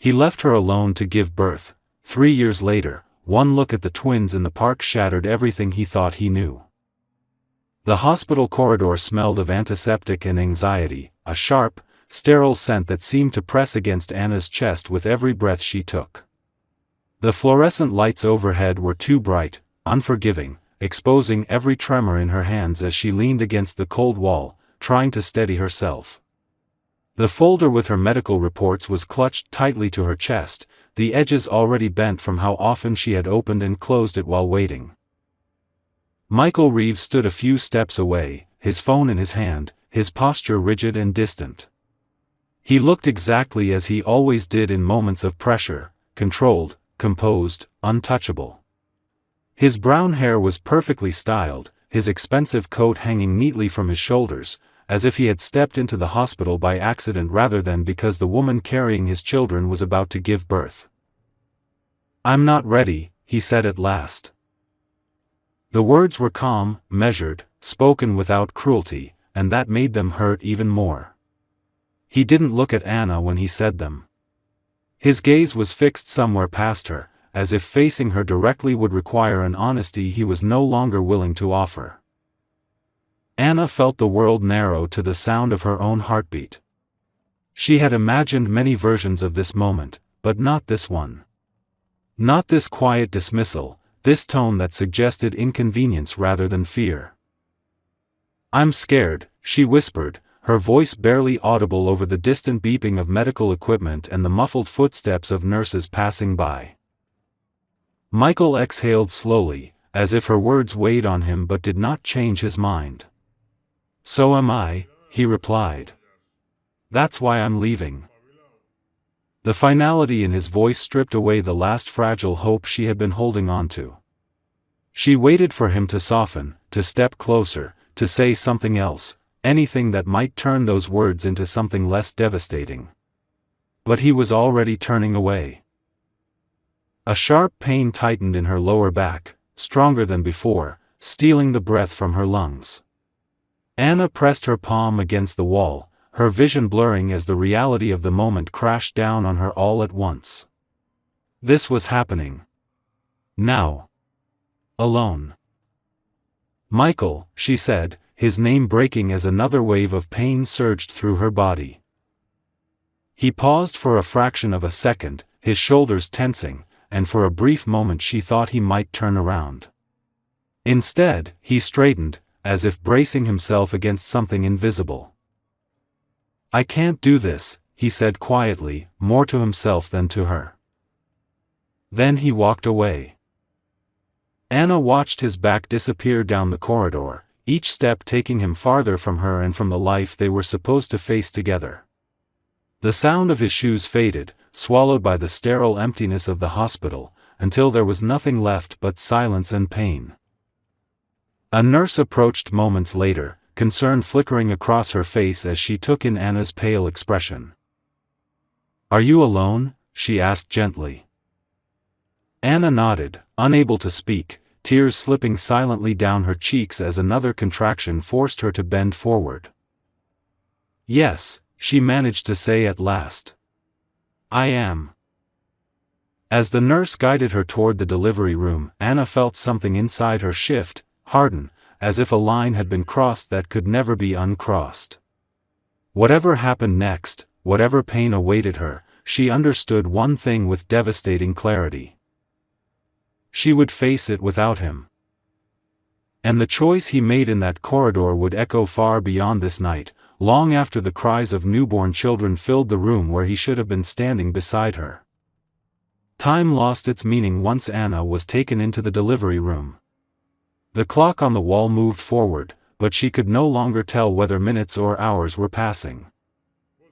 He left her alone to give birth. 3 years later, one look at the twins in the park shattered everything he thought he knew. The hospital corridor smelled of antiseptic and anxiety, a sharp, sterile scent that seemed to press against Anna's chest with every breath she took. The fluorescent lights overhead were too bright, unforgiving, exposing every tremor in her hands as she leaned against the cold wall, trying to steady herself. The folder with her medical reports was clutched tightly to her chest, the edges already bent from how often she had opened and closed it while waiting. Michael Reeves stood a few steps away, his phone in his hand, his posture rigid and distant. He looked exactly as he always did in moments of pressure, controlled, composed, untouchable. His brown hair was perfectly styled, his expensive coat hanging neatly from his shoulders, as if he had stepped into the hospital by accident rather than because the woman carrying his children was about to give birth. "I'm not ready," he said at last. The words were calm, measured, spoken without cruelty, and that made them hurt even more. He didn't look at Anna when he said them. His gaze was fixed somewhere past her, as if facing her directly would require an honesty he was no longer willing to offer. Anna felt the world narrow to the sound of her own heartbeat. She had imagined many versions of this moment, but not this one. Not this quiet dismissal, this tone that suggested inconvenience rather than fear. "I'm scared," she whispered, her voice barely audible over the distant beeping of medical equipment and the muffled footsteps of nurses passing by. Michael exhaled slowly, as if her words weighed on him but did not change his mind. "So am I," he replied. "That's why I'm leaving." The finality in his voice stripped away the last fragile hope she had been holding on to. She waited for him to soften, to step closer, to say something else, anything that might turn those words into something less devastating. But he was already turning away. A sharp pain tightened in her lower back, stronger than before, stealing the breath from her lungs. Anna pressed her palm against the wall, her vision blurring as the reality of the moment crashed down on her all at once. This was happening. Now. Alone. "Michael," she said, his name breaking as another wave of pain surged through her body. He paused for a fraction of a second, his shoulders tensing, and for a brief moment she thought he might turn around. Instead, he straightened, as if bracing himself against something invisible. "I can't do this," he said quietly, more to himself than to her. Then he walked away. Anna watched his back disappear down the corridor, each step taking him farther from her and from the life they were supposed to face together. The sound of his shoes faded, swallowed by the sterile emptiness of the hospital, until there was nothing left but silence and pain. A nurse approached moments later, concern flickering across her face as she took in Anna's pale expression. "Are you alone?" she asked gently. Anna nodded, unable to speak, tears slipping silently down her cheeks as another contraction forced her to bend forward. "Yes," she managed to say at last. "I am." As the nurse guided her toward the delivery room, Anna felt something inside her shift, harden, as if a line had been crossed that could never be uncrossed. Whatever happened next, whatever pain awaited her, she understood one thing with devastating clarity. She would face it without him. And the choice he made in that corridor would echo far beyond this night, long after the cries of newborn children filled the room where he should have been standing beside her. Time lost its meaning once Anna was taken into the delivery room. The clock on the wall moved forward, but she could no longer tell whether minutes or hours were passing.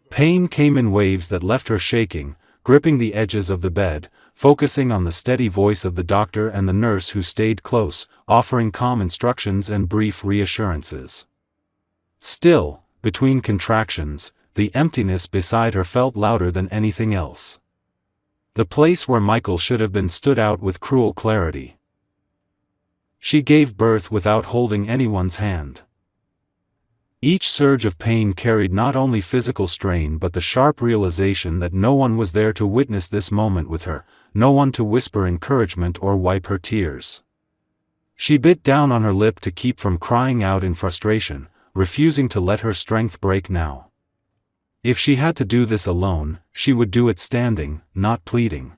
Pain came in waves that left her shaking, gripping the edges of the bed, focusing on the steady voice of the doctor and the nurse who stayed close, offering calm instructions and brief reassurances. Still, between contractions, the emptiness beside her felt louder than anything else. The place where Michael should have been stood out with cruel clarity. She gave birth without holding anyone's hand. Each surge of pain carried not only physical strain but the sharp realization that no one was there to witness this moment with her, no one to whisper encouragement or wipe her tears. She bit down on her lip to keep from crying out in frustration, refusing to let her strength break now. If she had to do this alone, she would do it standing, not pleading.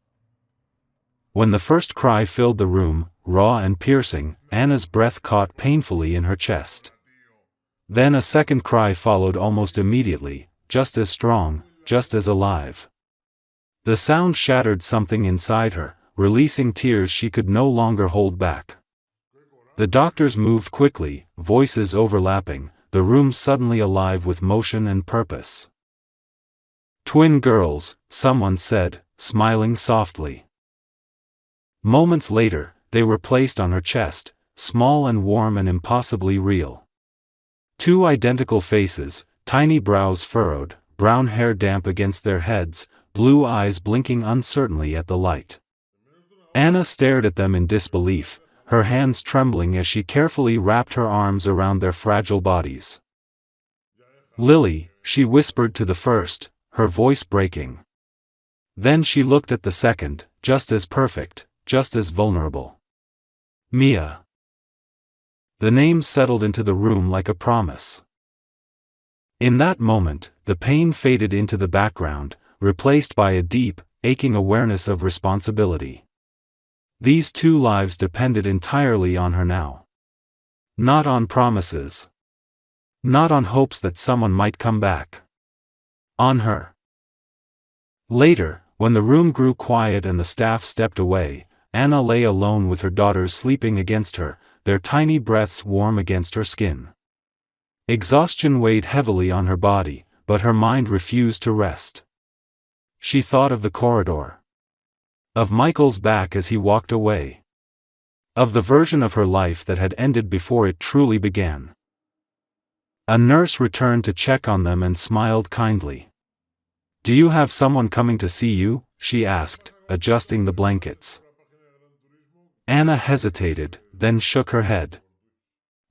When the first cry filled the room, raw and piercing, Anna's breath caught painfully in her chest. Then a second cry followed almost immediately, just as strong, just as alive. The sound shattered something inside her, releasing tears she could no longer hold back. The doctors moved quickly, voices overlapping, the room suddenly alive with motion and purpose. "Twin girls," someone said, smiling softly. Moments later, they were placed on her chest, small and warm and impossibly real. Two identical faces, tiny brows furrowed, brown hair damp against their heads, blue eyes blinking uncertainly at the light. Anna stared at them in disbelief, her hands trembling as she carefully wrapped her arms around their fragile bodies. "Lily," she whispered to the first, her voice breaking. Then she looked at the second, just as perfect, just as vulnerable. "Mia." The name settled into the room like a promise. In that moment, the pain faded into the background, replaced by a deep, aching awareness of responsibility. These two lives depended entirely on her now. Not on promises. Not on hopes that someone might come back. On her. Later, when the room grew quiet and the staff stepped away, Anna lay alone with her daughters sleeping against her, their tiny breaths warm against her skin. Exhaustion weighed heavily on her body, but her mind refused to rest. She thought of the corridor. Of Michael's back as he walked away. Of the version of her life that had ended before it truly began. A nurse returned to check on them and smiled kindly. "Do you have someone coming to see you?" she asked, adjusting the blankets. Anna hesitated, then shook her head.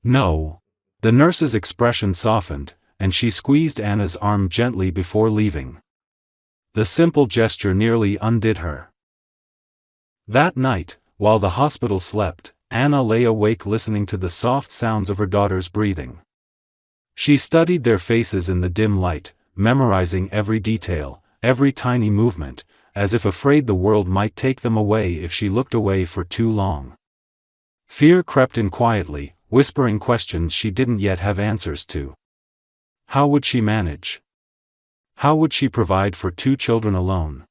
"No." The nurse's expression softened, and she squeezed Anna's arm gently before leaving. The simple gesture nearly undid her. That night, while the hospital slept, Anna lay awake listening to the soft sounds of her daughters' breathing. She studied their faces in the dim light, memorizing every detail, every tiny movement, as if afraid the world might take them away if she looked away for too long. Fear crept in quietly, whispering questions she didn't yet have answers to. How would she manage? How would she provide for two children alone?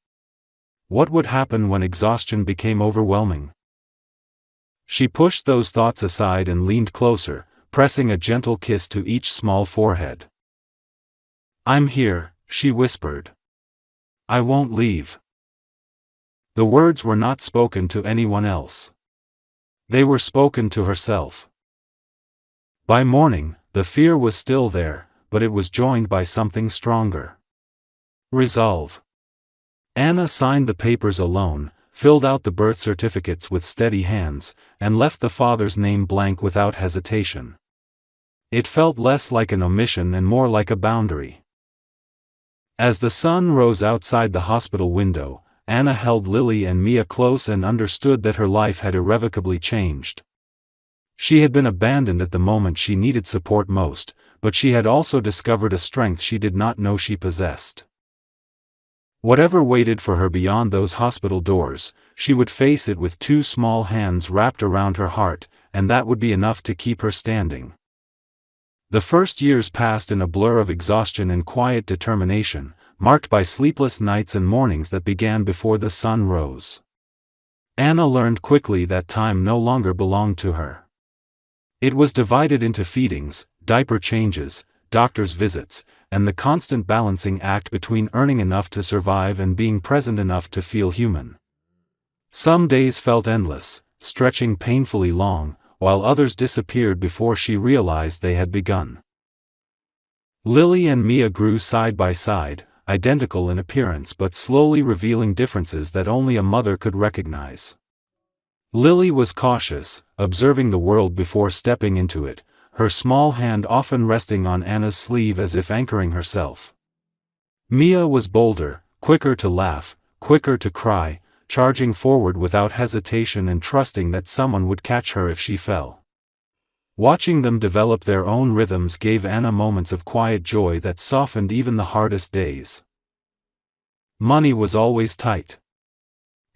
What would happen when exhaustion became overwhelming? She pushed those thoughts aside and leaned closer, pressing a gentle kiss to each small forehead. "I'm here," she whispered. "I won't leave." The words were not spoken to anyone else. They were spoken to herself. By morning, the fear was still there, but it was joined by something stronger. Resolve. Anna signed the papers alone, filled out the birth certificates with steady hands, and left the father's name blank without hesitation. It felt less like an omission and more like a boundary. As the sun rose outside the hospital window, Anna held Lily and Mia close and understood that her life had irrevocably changed. She had been abandoned at the moment she needed support most, but she had also discovered a strength she did not know she possessed. Whatever waited for her beyond those hospital doors, she would face it with two small hands wrapped around her heart, and that would be enough to keep her standing. The first years passed in a blur of exhaustion and quiet determination, marked by sleepless nights and mornings that began before the sun rose. Anna learned quickly that time no longer belonged to her. It was divided into feedings, diaper changes, doctor's visits, and the constant balancing act between earning enough to survive and being present enough to feel human. Some days felt endless, stretching painfully long, while others disappeared before she realized they had begun. Lily and Mia grew side by side, identical in appearance but slowly revealing differences that only a mother could recognize. Lily was cautious, observing the world before stepping into it, her small hand often resting on Anna's sleeve as if anchoring herself. Mia was bolder, quicker to laugh, quicker to cry, charging forward without hesitation and trusting that someone would catch her if she fell. Watching them develop their own rhythms gave Anna moments of quiet joy that softened even the hardest days. Money was always tight.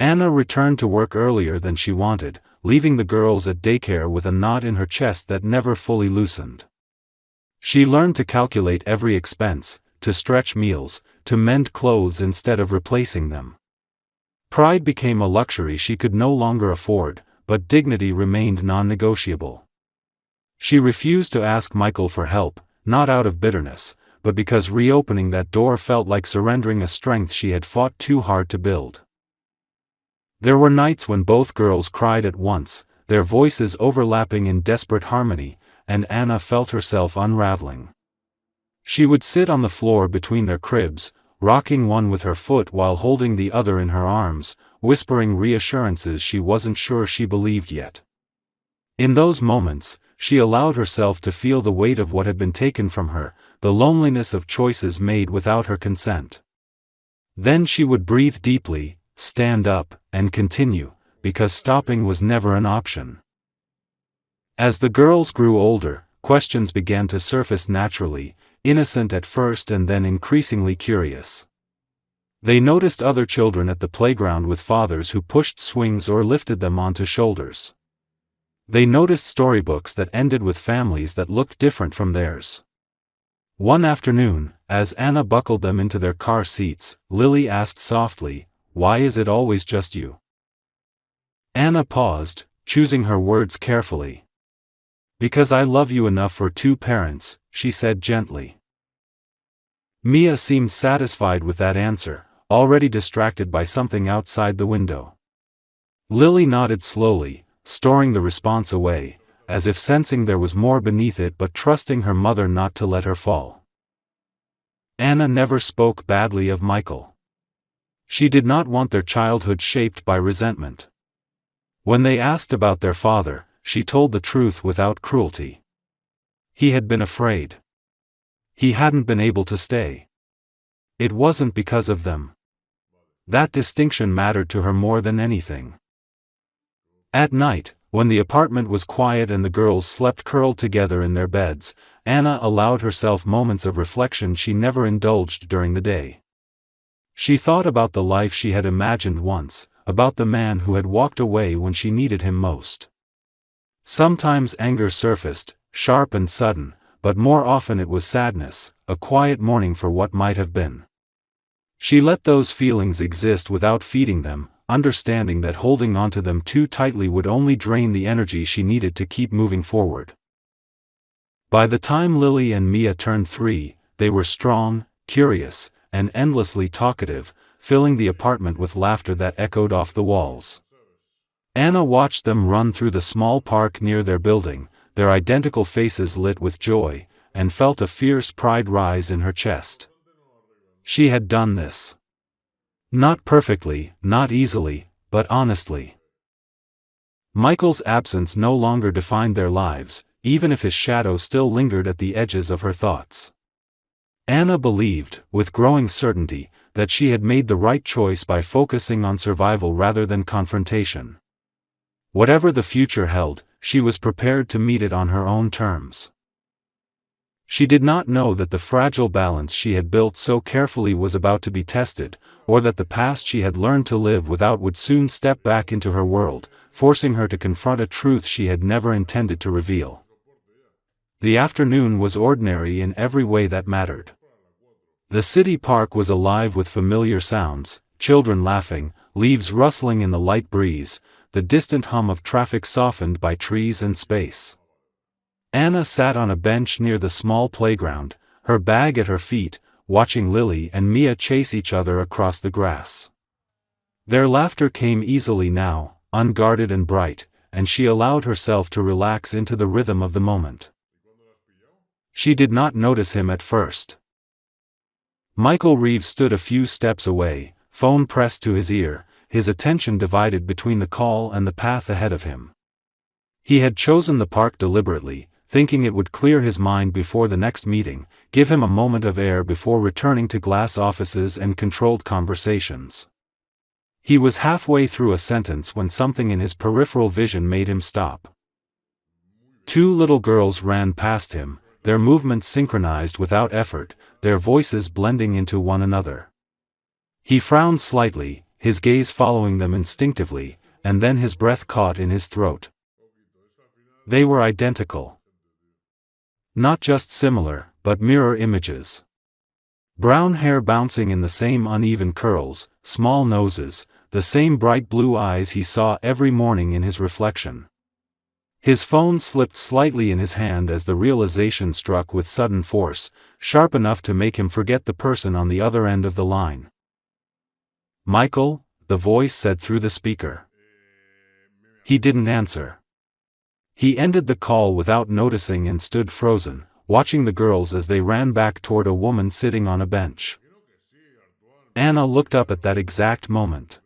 Anna returned to work earlier than she wanted, leaving the girls at daycare with a knot in her chest that never fully loosened. She learned to calculate every expense, to stretch meals, to mend clothes instead of replacing them. Pride became a luxury she could no longer afford, but dignity remained non-negotiable. She refused to ask Michael for help, not out of bitterness, but because reopening that door felt like surrendering a strength she had fought too hard to build. There were nights when both girls cried at once, their voices overlapping in desperate harmony, and Anna felt herself unraveling. She would sit on the floor between their cribs, rocking one with her foot while holding the other in her arms, whispering reassurances she wasn't sure she believed yet. In those moments, she allowed herself to feel the weight of what had been taken from her, the loneliness of choices made without her consent. Then she would breathe deeply, stand up, and continue, because stopping was never an option. As the girls grew older, questions began to surface naturally, innocent at first and then increasingly curious. They noticed other children at the playground with fathers who pushed swings or lifted them onto shoulders. They noticed storybooks that ended with families that looked different from theirs. One afternoon, as Anna buckled them into their car seats, Lily asked softly, "Why is it always just you?" Anna paused, choosing her words carefully. "Because I love you enough for two parents," she said gently. Mia seemed satisfied with that answer, already distracted by something outside the window. Lily nodded slowly, storing the response away, as if sensing there was more beneath it but trusting her mother not to let her fall. Anna never spoke badly of Michael. She did not want their childhood shaped by resentment. When they asked about their father, she told the truth without cruelty. He had been afraid. He hadn't been able to stay. It wasn't because of them. That distinction mattered to her more than anything. At night, when the apartment was quiet and the girls slept curled together in their beds, Anna allowed herself moments of reflection she never indulged during the day. She thought about the life she had imagined once, about the man who had walked away when she needed him most. Sometimes anger surfaced, sharp and sudden, but more often it was sadness, a quiet mourning for what might have been. She let those feelings exist without feeding them, understanding that holding onto them too tightly would only drain the energy she needed to keep moving forward. By the time Lily and Mia turned 3, they were strong, curious, and endlessly talkative, filling the apartment with laughter that echoed off the walls. Anna watched them run through the small park near their building, their identical faces lit with joy, and felt a fierce pride rise in her chest. She had done this. Not perfectly, not easily, but honestly. Michael's absence no longer defined their lives, even if his shadow still lingered at the edges of her thoughts. Anna believed, with growing certainty, that she had made the right choice by focusing on survival rather than confrontation. Whatever the future held, she was prepared to meet it on her own terms. She did not know that the fragile balance she had built so carefully was about to be tested, or that the past she had learned to live without would soon step back into her world, forcing her to confront a truth she had never intended to reveal. The afternoon was ordinary in every way that mattered. The city park was alive with familiar sounds, children laughing, leaves rustling in the light breeze, the distant hum of traffic softened by trees and space. Anna sat on a bench near the small playground, her bag at her feet, watching Lily and Mia chase each other across the grass. Their laughter came easily now, unguarded and bright, and she allowed herself to relax into the rhythm of the moment. She did not notice him at first. Michael Reeves stood a few steps away, phone pressed to his ear, his attention divided between the call and the path ahead of him. He had chosen the park deliberately, thinking it would clear his mind before the next meeting, give him a moment of air before returning to glass offices and controlled conversations. He was halfway through a sentence when something in his peripheral vision made him stop. Two little girls ran past him, their movements synchronized without effort, their voices blending into one another. He frowned slightly, his gaze following them instinctively, and then his breath caught in his throat. They were identical. Not just similar, but mirror images. Brown hair bouncing in the same uneven curls, small noses, the same bright blue eyes he saw every morning in his reflection. His phone slipped slightly in his hand as the realization struck with sudden force, sharp enough to make him forget the person on the other end of the line. "Michael," the voice said through the speaker. He didn't answer. He ended the call without noticing and stood frozen, watching the girls as they ran back toward a woman sitting on a bench. Anna looked up at that exact moment.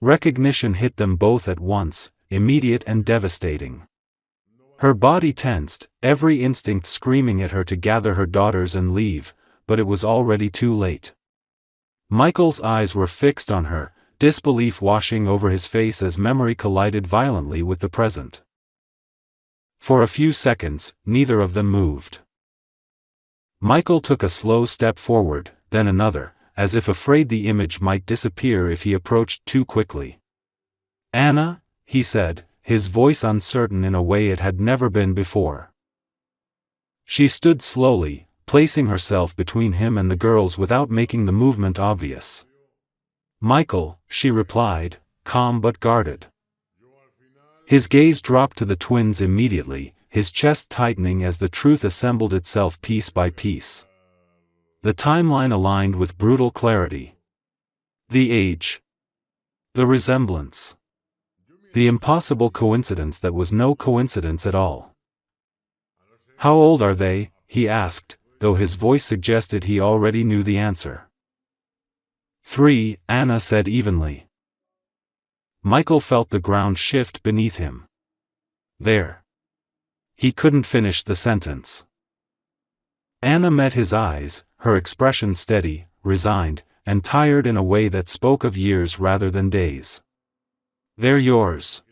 Recognition hit them both at once, immediate and devastating. Her body tensed, every instinct screaming at her to gather her daughters and leave, but it was already too late. Michael's eyes were fixed on her, disbelief washing over his face as memory collided violently with the present. For a few seconds, neither of them moved. Michael took a slow step forward, then another, as if afraid the image might disappear if he approached too quickly. "Anna," he said, his voice uncertain in a way it had never been before. She stood slowly, placing herself between him and the girls without making the movement obvious. "Michael," she replied, calm but guarded. His gaze dropped to the twins immediately, his chest tightening as the truth assembled itself piece by piece. The timeline aligned with brutal clarity. The age. The resemblance. The impossible coincidence that was no coincidence at all. "How old are they?" he asked, though his voice suggested he already knew the answer. 3, Anna said evenly. Michael felt the ground shift beneath him. There. He couldn't finish the sentence. Anna met his eyes, her expression steady, resigned, and tired in a way that spoke of years rather than days. "They're yours."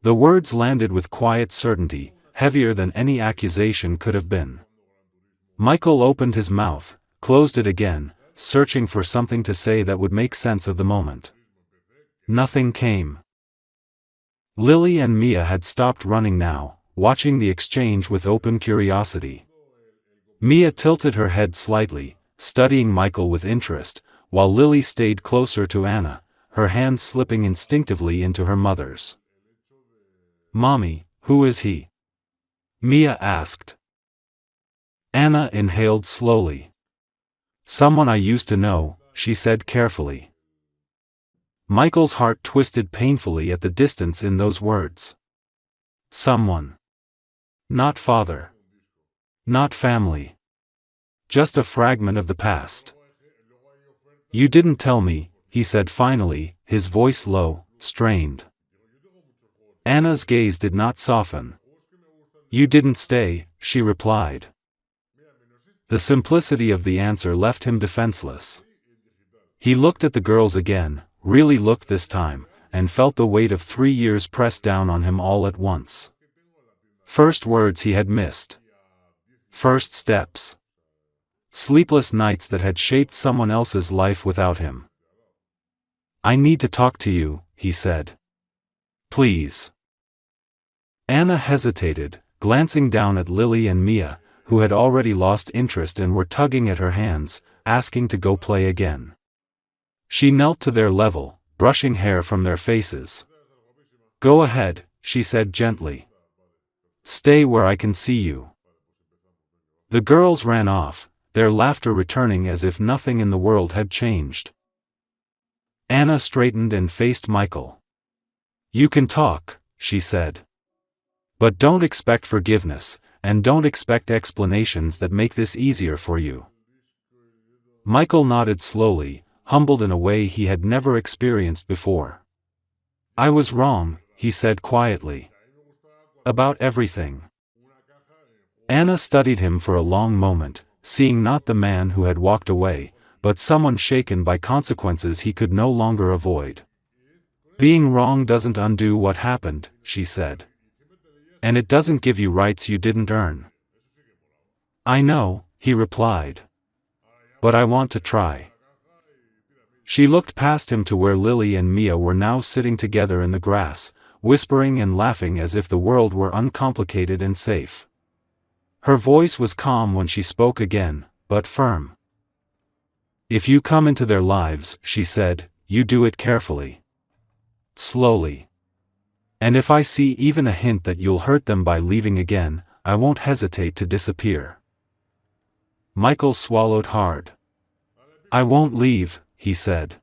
The words landed with quiet certainty, heavier than any accusation could have been. Michael opened his mouth, closed it again, searching for something to say that would make sense of the moment. Nothing came. Lily and Mia had stopped running now, watching the exchange with open curiosity. Mia tilted her head slightly, studying Michael with interest, while Lily stayed closer to Anna, her hand slipping instinctively into her mother's. "Mommy, who is he?" Mia asked. Anna inhaled slowly. "Someone I used to know," she said carefully. Michael's heart twisted painfully at the distance in those words. Someone. Not father. Not family. Just a fragment of the past. "You didn't tell me," he said finally, his voice low, strained. Anna's gaze did not soften. "You didn't stay," she replied. The simplicity of the answer left him defenseless. He looked at the girls again, really looked this time, and felt the weight of 3 years press down on him all at once. First words he had missed. First steps. Sleepless nights that had shaped someone else's life without him. "I need to talk to you," he said. "Please." Anna hesitated, glancing down at Lily and Mia, who had already lost interest and were tugging at her hands, asking to go play again. She knelt to their level, brushing hair from their faces. "Go ahead," she said gently. "Stay where I can see you." The girls ran off, their laughter returning as if nothing in the world had changed. Anna straightened and faced Michael. "You can talk," she said. "But don't expect forgiveness, and don't expect explanations that make this easier for you." Michael nodded slowly, humbled in a way he had never experienced before. "I was wrong," he said quietly. About everything. Anna studied him for a long moment, seeing not the man who had walked away, but someone shaken by consequences he could no longer avoid. Being wrong doesn't undo what happened, she said. And it doesn't give you rights you didn't earn. I know, he replied. But I want to try. She looked past him to where Lily and Mia were now sitting together in the grass, whispering and laughing as if the world were uncomplicated and safe. Her voice was calm when she spoke again, but firm. If you come into their lives, she said, you do it carefully. Slowly. And if I see even a hint that you'll hurt them by leaving again, I won't hesitate to disappear. Michael swallowed hard. I won't leave, he said.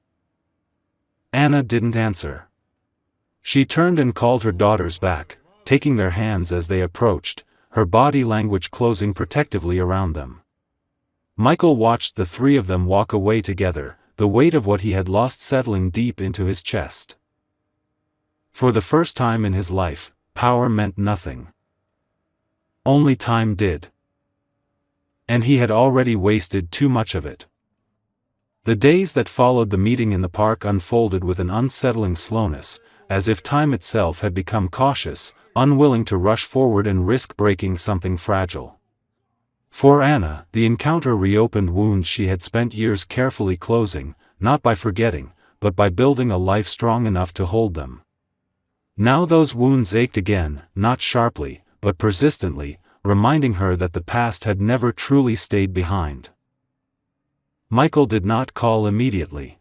Anna didn't answer. She turned and called her daughters back, taking their hands as they approached, her body language closing protectively around them. Michael watched the three of them walk away together, the weight of what he had lost settling deep into his chest. For the first time in his life, power meant nothing. Only time did. And he had already wasted too much of it. The days that followed the meeting in the park unfolded with an unsettling slowness, as if time itself had become cautious, unwilling to rush forward and risk breaking something fragile. For Anna, the encounter reopened wounds she had spent years carefully closing, not by forgetting, but by building a life strong enough to hold them. Now those wounds ached again, not sharply, but persistently, reminding her that the past had never truly stayed behind. Michael did not call immediately.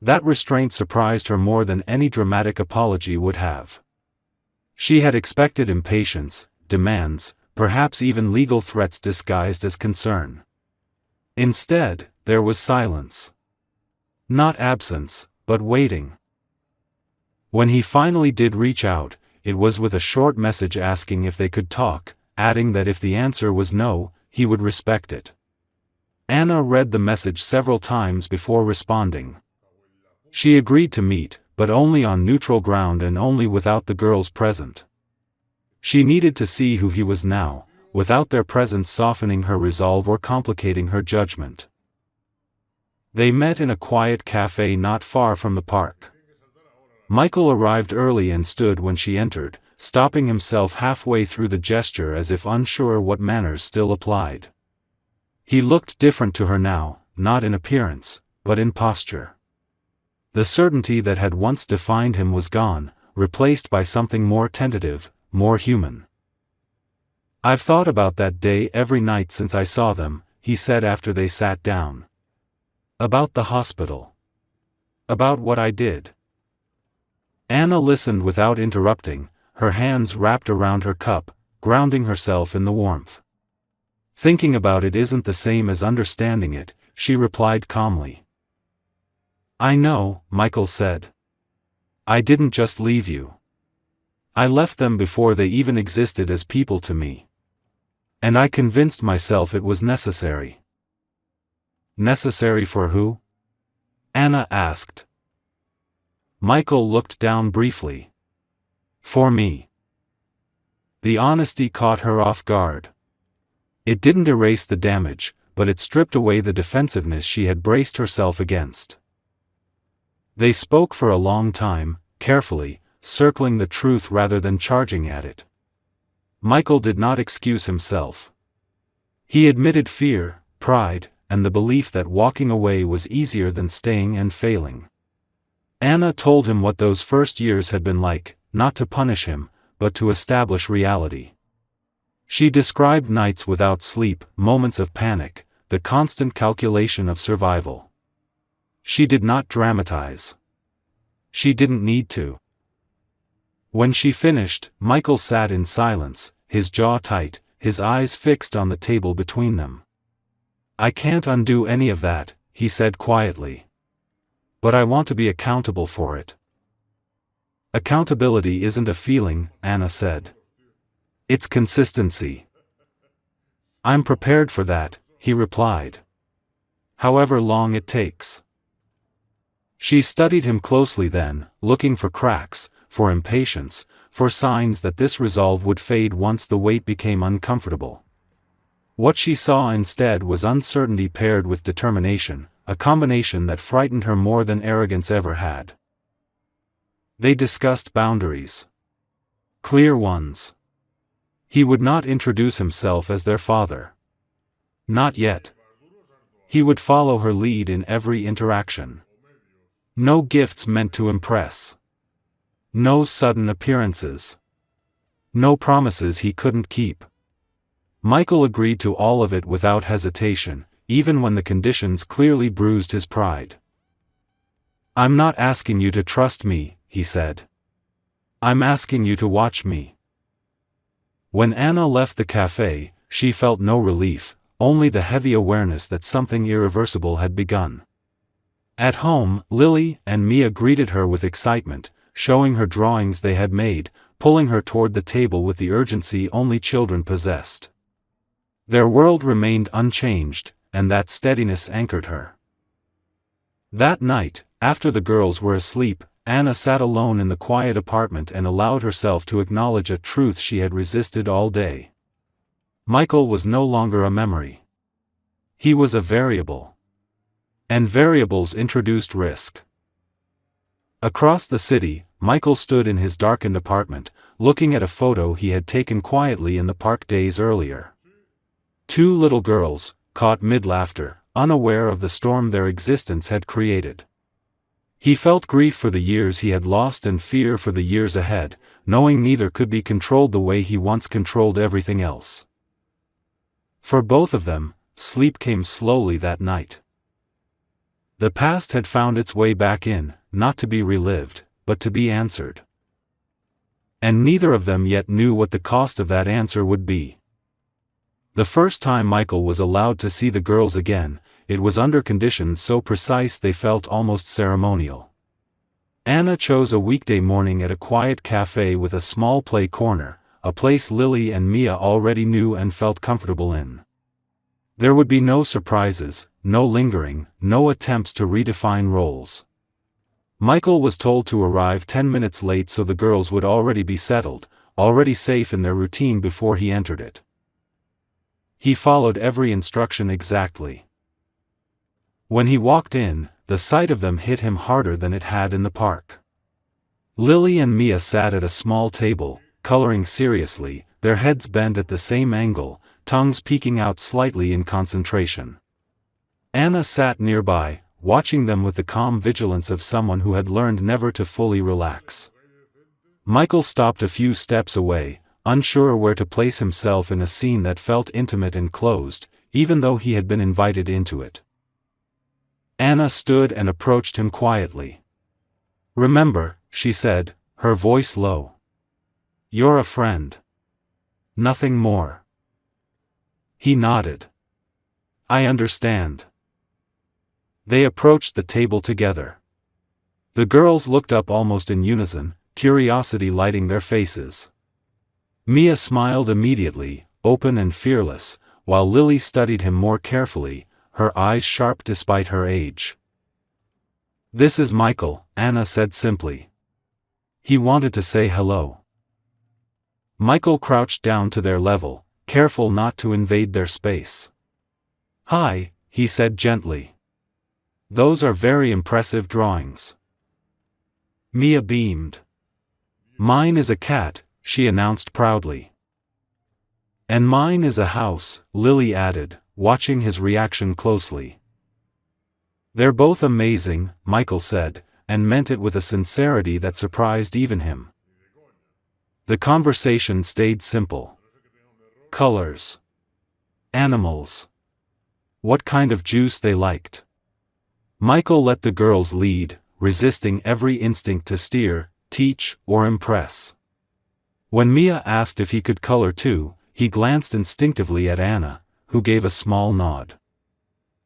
That restraint surprised her more than any dramatic apology would have. She had expected impatience, demands, perhaps even legal threats disguised as concern. Instead, there was silence. Not absence, but waiting. When he finally did reach out, it was with a short message asking if they could talk, adding that if the answer was no, he would respect it. Anna read the message several times before responding. She agreed to meet, but only on neutral ground and only without the girls present. She needed to see who he was now, without their presence softening her resolve or complicating her judgment. They met in a quiet cafe not far from the park. Michael arrived early and stood when she entered, stopping himself halfway through the gesture as if unsure what manners still applied. He looked different to her now, not in appearance, but in posture. The certainty that had once defined him was gone, replaced by something more tentative, more human. I've thought about that day every night since I saw them, he said after they sat down. About the hospital. About what I did. Anna listened without interrupting, her hands wrapped around her cup, grounding herself in the warmth. Thinking about it isn't the same as understanding it, she replied calmly. I know, Michael said. I didn't just leave you. I left them before they even existed as people to me. And I convinced myself it was necessary. Necessary for who? Anna asked. Michael looked down briefly. For me. The honesty caught her off guard. It didn't erase the damage, but it stripped away the defensiveness she had braced herself against. They spoke for a long time, carefully, circling the truth rather than charging at it. Michael did not excuse himself. He admitted fear, pride, and the belief that walking away was easier than staying and failing. Anna told him what those first years had been like, not to punish him, but to establish reality. She described nights without sleep, moments of panic, the constant calculation of survival. She did not dramatize. She didn't need to. When she finished, Michael sat in silence, his jaw tight, his eyes fixed on the table between them. I can't undo any of that, he said quietly. But I want to be accountable for it. Accountability isn't a feeling, Anna said. It's consistency. I'm prepared for that, he replied. However long it takes. She studied him closely then, looking for cracks, for impatience, for signs that this resolve would fade once the wait became uncomfortable. What she saw instead was uncertainty paired with determination, a combination that frightened her more than arrogance ever had. They discussed boundaries. Clear ones. He would not introduce himself as their father. Not yet. He would follow her lead in every interaction. No gifts meant to impress. No sudden appearances. No promises he couldn't keep. Michael agreed to all of it without hesitation, even when the conditions clearly bruised his pride. "I'm not asking you to trust me," he said. "I'm asking you to watch me." When Anna left the cafe, she felt no relief, only the heavy awareness that something irreversible had begun. At home, Lily and Mia greeted her with excitement, showing her drawings they had made, pulling her toward the table with the urgency only children possessed. Their world remained unchanged, and that steadiness anchored her. That night, after the girls were asleep, Anna sat alone in the quiet apartment and allowed herself to acknowledge a truth she had resisted all day. Michael was no longer a memory. He was a variable. And variables introduced risk. Across the city, Michael stood in his darkened apartment, looking at a photo he had taken quietly in the park days earlier. Two little girls, caught mid-laughter, unaware of the storm their existence had created. He felt grief for the years he had lost and fear for the years ahead, knowing neither could be controlled the way he once controlled everything else. For both of them, sleep came slowly that night. The past had found its way back in, not to be relived, but to be answered. And neither of them yet knew what the cost of that answer would be. The first time Michael was allowed to see the girls again, it was under conditions so precise they felt almost ceremonial. Anna chose a weekday morning at a quiet cafe with a small play corner, a place Lily and Mia already knew and felt comfortable in. There would be no surprises, no lingering, no attempts to redefine roles. Michael was told to arrive 10 minutes late so the girls would already be settled, already safe in their routine before he entered it. He followed every instruction exactly. When he walked in, the sight of them hit him harder than it had in the park. Lily and Mia sat at a small table, coloring seriously, their heads bent at the same angle, tongues peeking out slightly in concentration. Anna sat nearby, watching them with the calm vigilance of someone who had learned never to fully relax. Michael stopped a few steps away, unsure where to place himself in a scene that felt intimate and closed, even though he had been invited into it. Anna stood and approached him quietly. "Remember," she said, her voice low. "You're a friend. Nothing more." He nodded. "I understand." They approached the table together. The girls looked up almost in unison, curiosity lighting their faces. Mia smiled immediately, open and fearless, while Lily studied him more carefully, her eyes sharp despite her age. "This is Michael," Anna said simply. He wanted to say hello. Michael crouched down to their level, careful not to invade their space. "Hi," he said gently. "Those are very impressive drawings." Mia beamed. "Mine is a cat," she announced proudly. "And mine is a house," Lily added, watching his reaction closely. "They're both amazing," Michael said, and meant it with a sincerity that surprised even him. The conversation stayed simple. Colors. Animals. What kind of juice they liked. Michael let the girls lead, resisting every instinct to steer, teach, or impress. When Mia asked if he could color too, he glanced instinctively at Anna, who gave a small nod.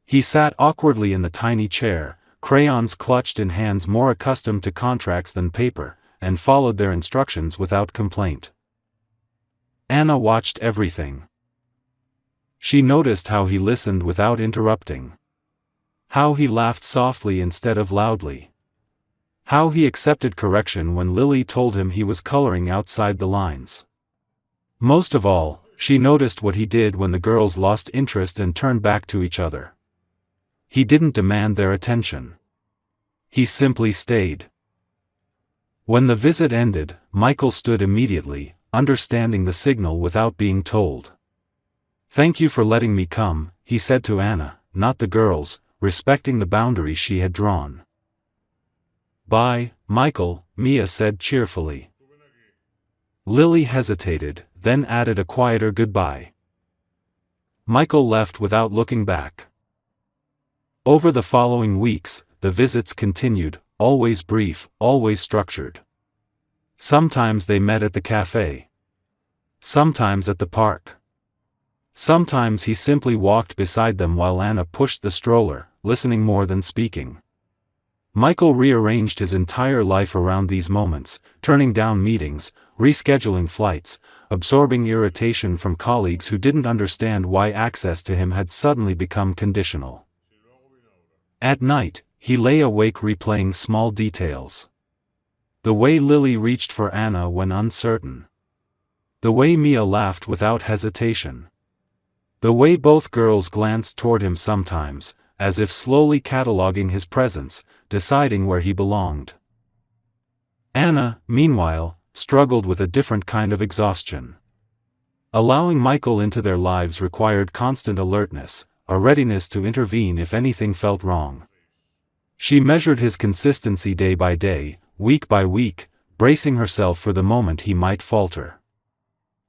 He sat awkwardly in the tiny chair, crayons clutched in hands more accustomed to contracts than paper, and followed their instructions without complaint. Anna watched everything. She noticed how he listened without interrupting. How he laughed softly instead of loudly. How he accepted correction when Lily told him he was coloring outside the lines. Most of all, she noticed what he did when the girls lost interest and turned back to each other. He didn't demand their attention. He simply stayed. When the visit ended, Michael stood immediately, understanding the signal without being told. "Thank you for letting me come," he said to Anna, not the girls, respecting the boundaries she had drawn. "Bye, Michael," Mia said cheerfully. Lily hesitated, then added a quieter goodbye. Michael left without looking back. Over the following weeks, the visits continued, always brief, always structured. Sometimes they met at the cafe. Sometimes at the park. Sometimes he simply walked beside them while Anna pushed the stroller, listening more than speaking. Michael rearranged his entire life around these moments, turning down meetings, rescheduling flights, absorbing irritation from colleagues who didn't understand why access to him had suddenly become conditional. At night, he lay awake replaying small details. The way Lily reached for Anna when uncertain. The way Mia laughed without hesitation. The way both girls glanced toward him sometimes, as if slowly cataloging his presence, deciding where he belonged. Anna, meanwhile, struggled with a different kind of exhaustion. Allowing Michael into their lives required constant alertness, a readiness to intervene if anything felt wrong. She measured his consistency day by day, week by week, bracing herself for the moment he might falter.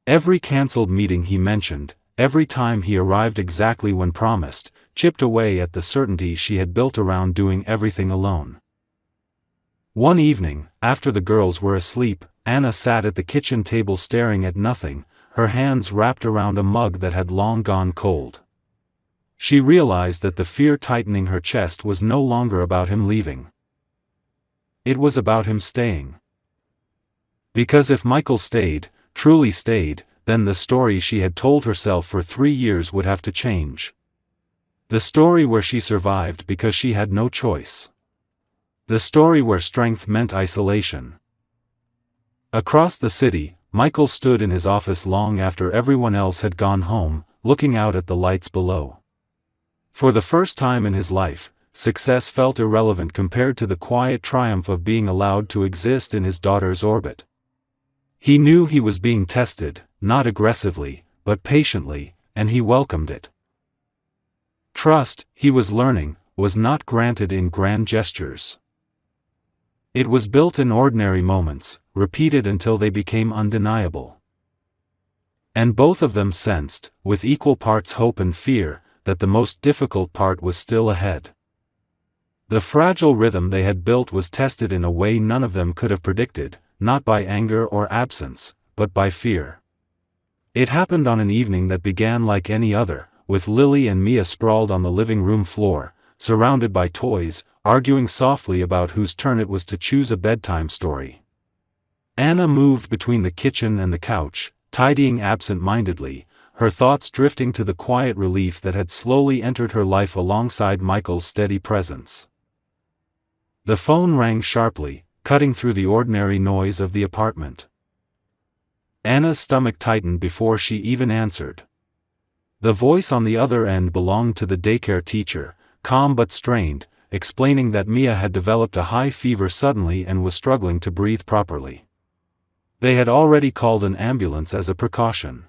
Every cancelled meeting he mentioned, every time he arrived exactly when promised, chipped away at the certainty she had built around doing everything alone. One evening, after the girls were asleep, Anna sat at the kitchen table staring at nothing, her hands wrapped around a mug that had long gone cold. She realized that the fear tightening her chest was no longer about him leaving. It was about him staying. Because if Michael stayed, truly stayed, then the story she had told herself for 3 years would have to change. The story where she survived because she had no choice. The story where strength meant isolation. Across the city, Michael stood in his office long after everyone else had gone home, looking out at the lights below. For the first time in his life, success felt irrelevant compared to the quiet triumph of being allowed to exist in his daughter's orbit. He knew he was being tested, not aggressively, but patiently, and he welcomed it. Trust, he was learning, was not granted in grand gestures. It was built in ordinary moments, repeated until they became undeniable. And both of them sensed, with equal parts hope and fear, that the most difficult part was still ahead. The fragile rhythm they had built was tested in a way none of them could have predicted, not by anger or absence, but by fear. It happened on an evening that began like any other, with Lily and Mia sprawled on the living room floor, surrounded by toys, arguing softly about whose turn it was to choose a bedtime story. Anna moved between the kitchen and the couch, tidying absent-mindedly, her thoughts drifting to the quiet relief that had slowly entered her life alongside Michael's steady presence. The phone rang sharply, cutting through the ordinary noise of the apartment. Anna's stomach tightened before she even answered. The voice on the other end belonged to the daycare teacher, calm but strained, explaining that Mia had developed a high fever suddenly and was struggling to breathe properly. They had already called an ambulance as a precaution.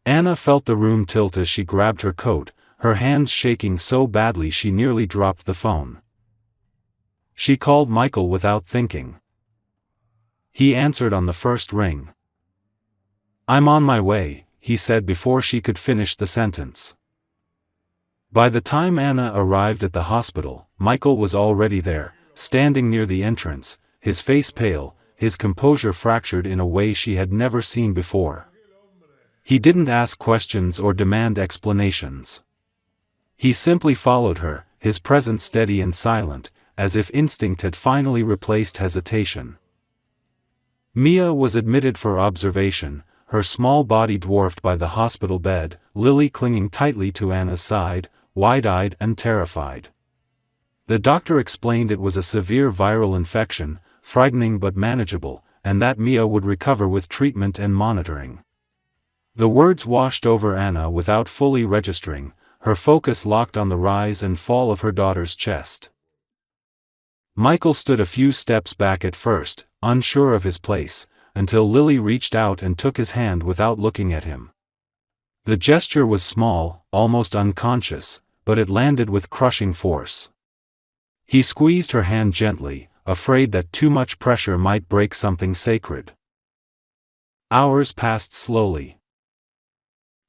Anna felt the room tilt as she grabbed her coat, her hands shaking so badly she nearly dropped the phone. She called Michael without thinking. He answered on the first ring. "I'm on my way," he said before she could finish the sentence. By the time Anna arrived at the hospital, Michael was already there, standing near the entrance, his face pale, his composure fractured in a way she had never seen before. He didn't ask questions or demand explanations. He simply followed her, his presence steady and silent, as if instinct had finally replaced hesitation. Mia was admitted for observation, her small body dwarfed by the hospital bed, Lily clinging tightly to Anna's side, wide-eyed and terrified. The doctor explained it was a severe viral infection, frightening but manageable, and that Mia would recover with treatment and monitoring. The words washed over Anna without fully registering, her focus locked on the rise and fall of her daughter's chest. Michael stood a few steps back at first, unsure of his place, until Lily reached out and took his hand without looking at him. The gesture was small, almost unconscious, but it landed with crushing force. He squeezed her hand gently, afraid that too much pressure might break something sacred. Hours passed slowly.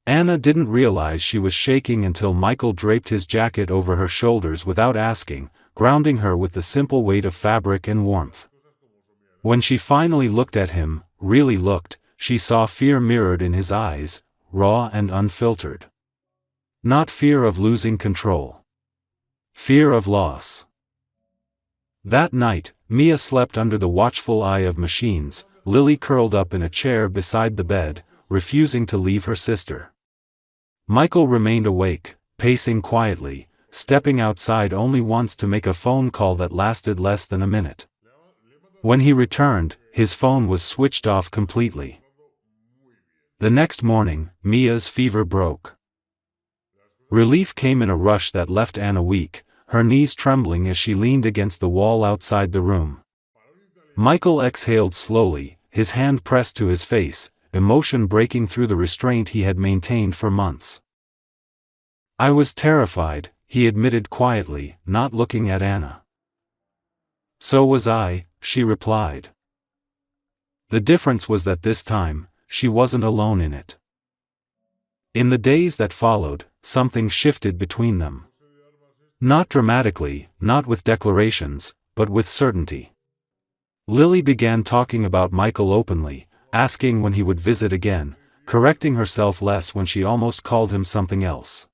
Anna didn't realize she was shaking until Michael draped his jacket over her shoulders without asking, grounding her with the simple weight of fabric and warmth. When she finally looked at him, really looked, she saw fear mirrored in his eyes, raw and unfiltered. Not fear of losing control. Fear of loss. That night, Mia slept under the watchful eye of machines, Lily curled up in a chair beside the bed, refusing to leave her sister. Michael remained awake, pacing quietly, stepping outside only once to make a phone call that lasted less than a minute. When he returned, his phone was switched off completely. The next morning, Mia's fever broke. Relief came in a rush that left Anna weak, her knees trembling as she leaned against the wall outside the room. Michael exhaled slowly, his hand pressed to his face, emotion breaking through the restraint he had maintained for months. "I was terrified," he admitted quietly, not looking at Anna. "So was I," she replied. The difference was that this time, she wasn't alone in it. In the days that followed, something shifted between them. Not dramatically, not with declarations, but with certainty. Lily began talking about Michael openly, asking when he would visit again, correcting herself less when she almost called him something else.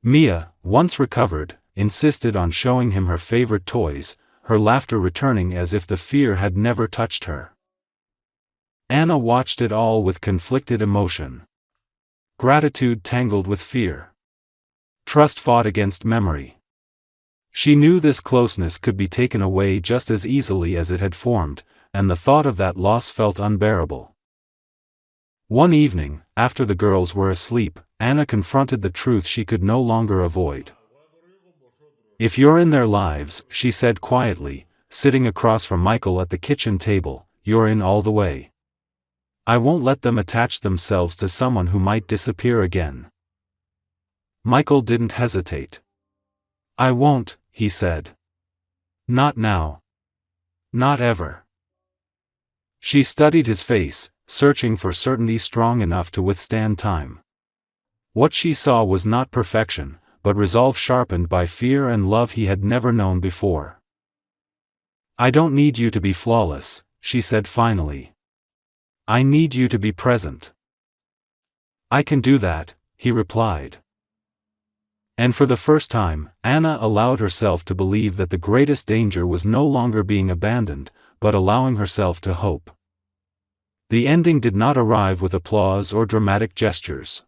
Mia, once recovered, insisted on showing him her favorite toys, her laughter returning as if the fear had never touched her. Anna watched it all with conflicted emotion. Gratitude tangled with fear. Trust fought against memory. She knew this closeness could be taken away just as easily as it had formed, and the thought of that loss felt unbearable. One evening, after the girls were asleep, Anna confronted the truth she could no longer avoid. "If you're in their lives," she said quietly, sitting across from Michael at the kitchen table, "you're in all the way. I won't let them attach themselves to someone who might disappear again." Michael didn't hesitate. "I won't," he said. "Not now. Not ever." She studied his face, searching for certainty strong enough to withstand time. What she saw was not perfection, but resolve sharpened by fear and love he had never known before. "I don't need you to be flawless," she said finally. "I need you to be present." "I can do that," he replied. And for the first time, Anna allowed herself to believe that the greatest danger was no longer being abandoned, but allowing herself to hope. The ending did not arrive with applause or dramatic gestures.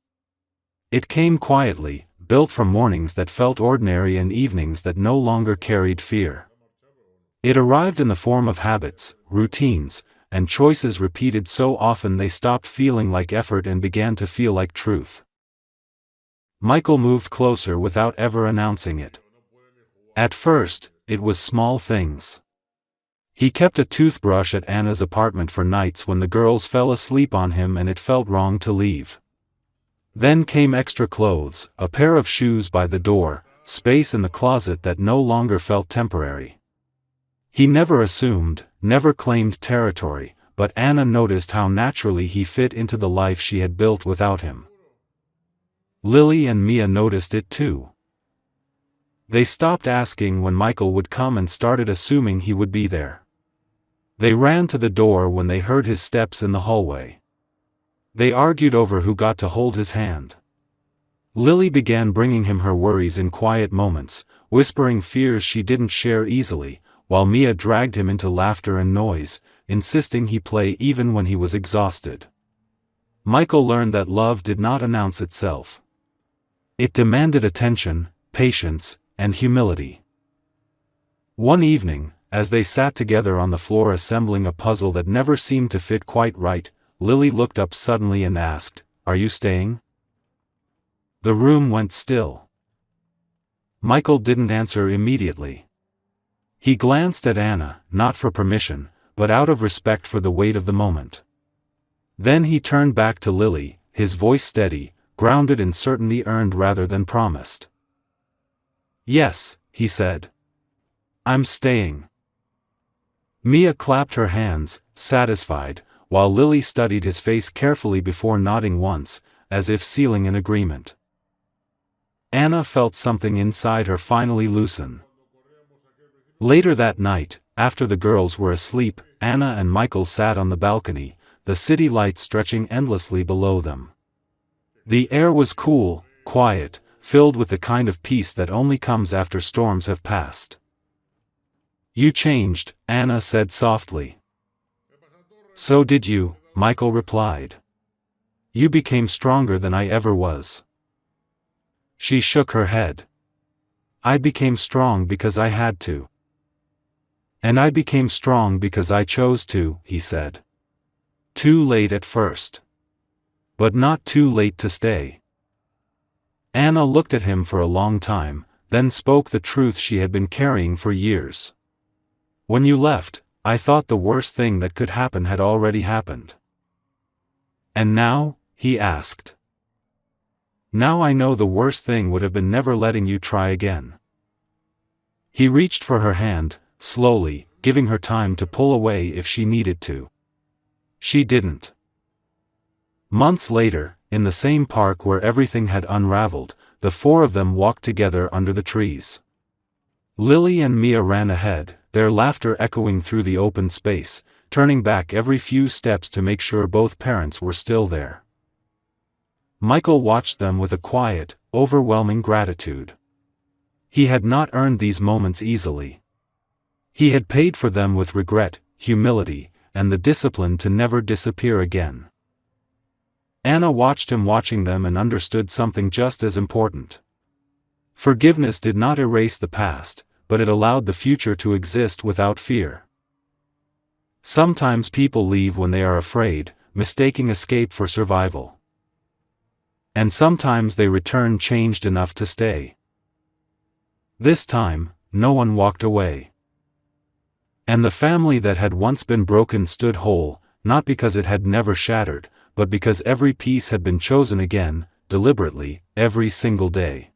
It came quietly, built from mornings that felt ordinary and evenings that no longer carried fear. It arrived in the form of habits, routines, and choices repeated so often they stopped feeling like effort and began to feel like truth. Michael moved closer without ever announcing it. At first, it was small things. He kept a toothbrush at Anna's apartment for nights when the girls fell asleep on him and it felt wrong to leave. Then came extra clothes, a pair of shoes by the door, space in the closet that no longer felt temporary. He never assumed, never claimed territory, but Anna noticed how naturally he fit into the life she had built without him. Lily and Mia noticed it too. They stopped asking when Michael would come and started assuming he would be there. They ran to the door when they heard his steps in the hallway. They argued over who got to hold his hand. Lily began bringing him her worries in quiet moments, whispering fears she didn't share easily, while Mia dragged him into laughter and noise, insisting he play even when he was exhausted. Michael learned that love did not announce itself. It demanded attention, patience, and humility. One evening, as they sat together on the floor assembling a puzzle that never seemed to fit quite right, Lily looked up suddenly and asked, "Are you staying?" The room went still. Michael didn't answer immediately. He glanced at Anna, not for permission, but out of respect for the weight of the moment. Then he turned back to Lily, his voice steady, grounded in certainty earned rather than promised. "Yes," he said. "I'm staying." Mia clapped her hands, satisfied, while Lily studied his face carefully before nodding once, as if sealing an agreement. Anna felt something inside her finally loosen. Later that night, after the girls were asleep, Anna and Michael sat on the balcony, the city lights stretching endlessly below them. The air was cool, quiet, filled with the kind of peace that only comes after storms have passed. "You changed," Anna said softly. "So did you," Michael replied. "You became stronger than I ever was." She shook her head. "I became strong because I had to. And I became strong because I chose to," he said. "Too late at first. But not too late to stay." Anna looked at him for a long time, then spoke the truth she had been carrying for years. "When you left, I thought the worst thing that could happen had already happened." "And now?" he asked. "Now I know the worst thing would have been never letting you try again." He reached for her hand, slowly, giving her time to pull away if she needed to. She didn't. Months later, in the same park where everything had unraveled, the four of them walked together under the trees. Lily and Mia ran ahead, their laughter echoing through the open space, turning back every few steps to make sure both parents were still there. Michael watched them with a quiet, overwhelming gratitude. He had not earned these moments easily. He had paid for them with regret, humility, and the discipline to never disappear again. Anna watched him watching them and understood something just as important. Forgiveness did not erase the past, but it allowed the future to exist without fear. Sometimes people leave when they are afraid, mistaking escape for survival. And sometimes they return changed enough to stay. This time, no one walked away. And the family that had once been broken stood whole, not because it had never shattered, but because every piece had been chosen again, deliberately, every single day.